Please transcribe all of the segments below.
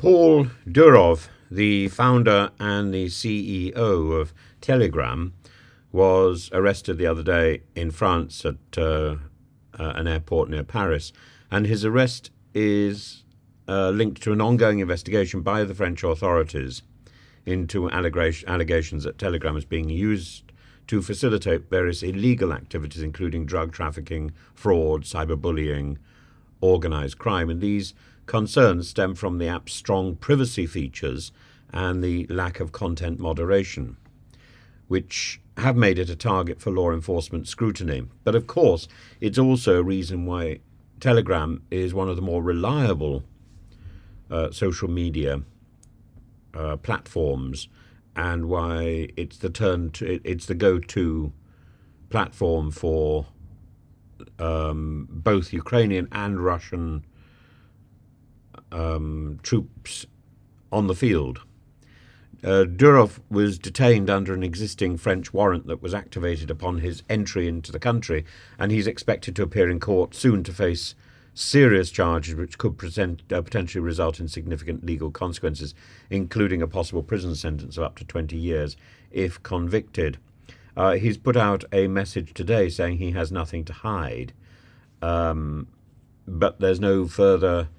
Paul Durov, the founder and the CEO of Telegram, was arrested the other day in France at an airport near Paris, and his arrest is linked to an ongoing investigation by the French authorities into allegations that Telegram is being used to facilitate various illegal activities, including drug trafficking, fraud, cyberbullying, organised crime. And these concerns stem from the app's strong privacy features and the lack of content moderation, which have made it a target for law enforcement scrutiny. But of course, it's also a reason why Telegram is one of the more reliable social media platforms, and why it's the go-to platform for both Ukrainian and Russian troops on the field. Durov was detained under an existing French warrant that was activated upon his entry into the country, and he's expected to appear in court soon to face serious charges which could potentially result in significant legal consequences, including a possible prison sentence of up to 20 years if convicted. He's put out a message today saying he has nothing to hide, but there's no further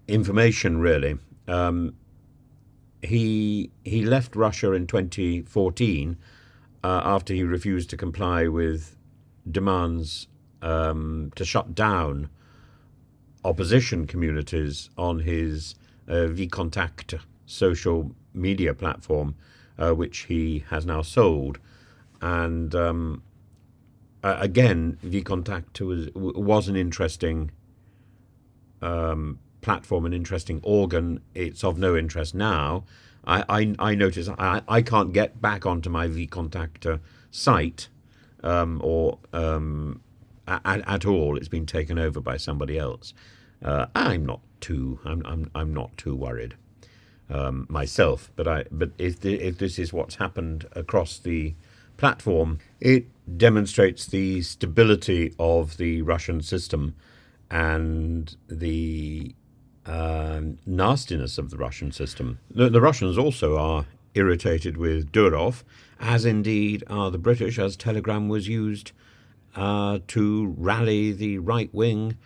information really. He left Russia in 2014 after he refused to comply with demands to shut down opposition communities on his VKontakte social media platform, which he has now sold. And again, VKontakte was an interesting platform, an interesting organ. It's of no interest now. I notice I can't get back onto my VKontakte site or at all. It's been taken over by somebody else. I'm not too worried myself. But if this is what's happened across the platform, it demonstrates the stability of the Russian system and the nastiness of the Russian system. The Russians also are irritated with Durov, as indeed are the British, as Telegram was used to rally the right wing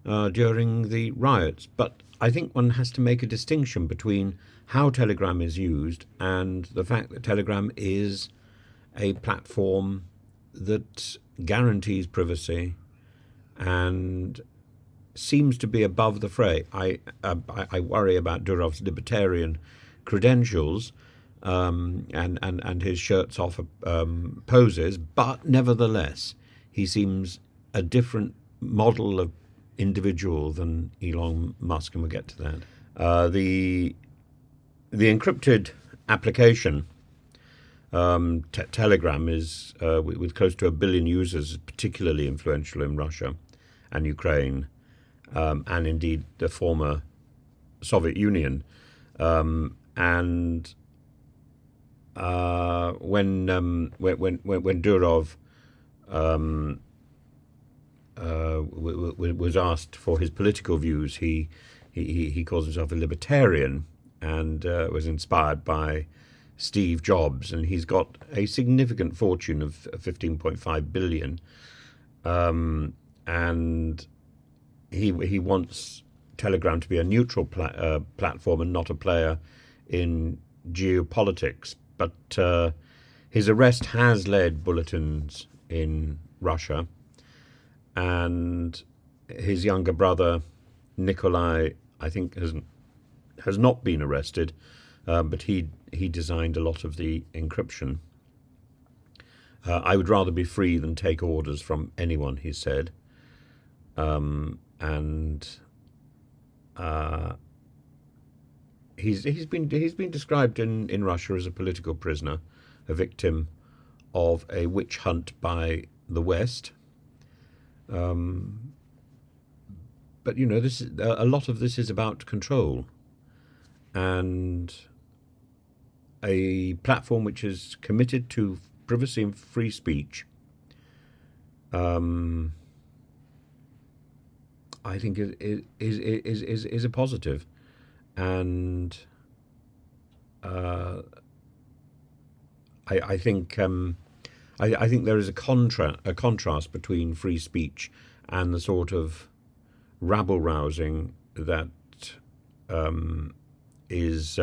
during the riots. But I think one has to make a distinction between how Telegram is used and the fact that Telegram is a platform that guarantees privacy and seems to be above the fray. I worry about Durov's libertarian credentials and his shirts off poses, but nevertheless, he seems a different model of individual than Elon Musk, and we'll get to that. The encrypted application Telegram is, with close to 1 billion users, particularly influential in Russia and Ukraine, and indeed the former Soviet Union. And when Durov was asked for his political views, he calls himself a libertarian and was inspired by Steve Jobs, and he's got a significant fortune of 15.5 billion, and he wants Telegram to be a neutral platform and not a player in geopolitics. But his arrest has led bulletins in Russia, and his younger brother Nikolai, I think, has not been arrested, but he designed a lot of the encryption. I would rather be free than take orders from anyone, he said. And he's been described in Russia as a political prisoner, a victim of a witch hunt by the West. But this is, a lot of this is about control, and a platform which is committed to privacy and free speech, I think is a positive. and I think I think there is a contrast between free speech and the sort of rabble rousing that is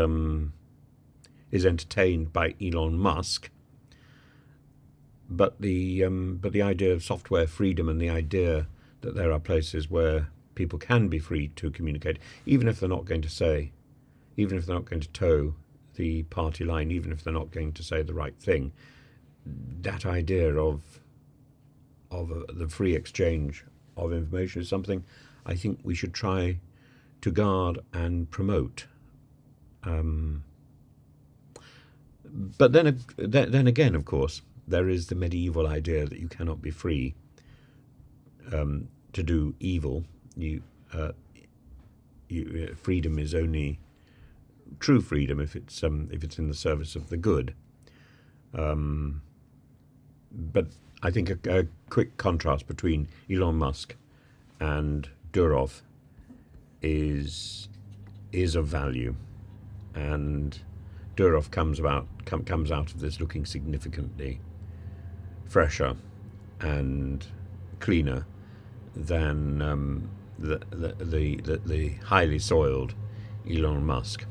entertained by Elon Musk. But the idea of software freedom and the idea that there are places where people can be free to communicate, even if they're not going to say, even if they're not going to toe the party line, even if they're not going to say the right thing, that idea of the free exchange of information is something I think we should try to guard and promote. But then again, of course, there is the medieval idea that you cannot be free to do evil. Freedom is only true freedom if it's in the service of the good. But I think a quick contrast between Elon Musk and Durov is of value, and Durov comes out of this looking significantly fresher and cleaner than the highly soiled Elon Musk.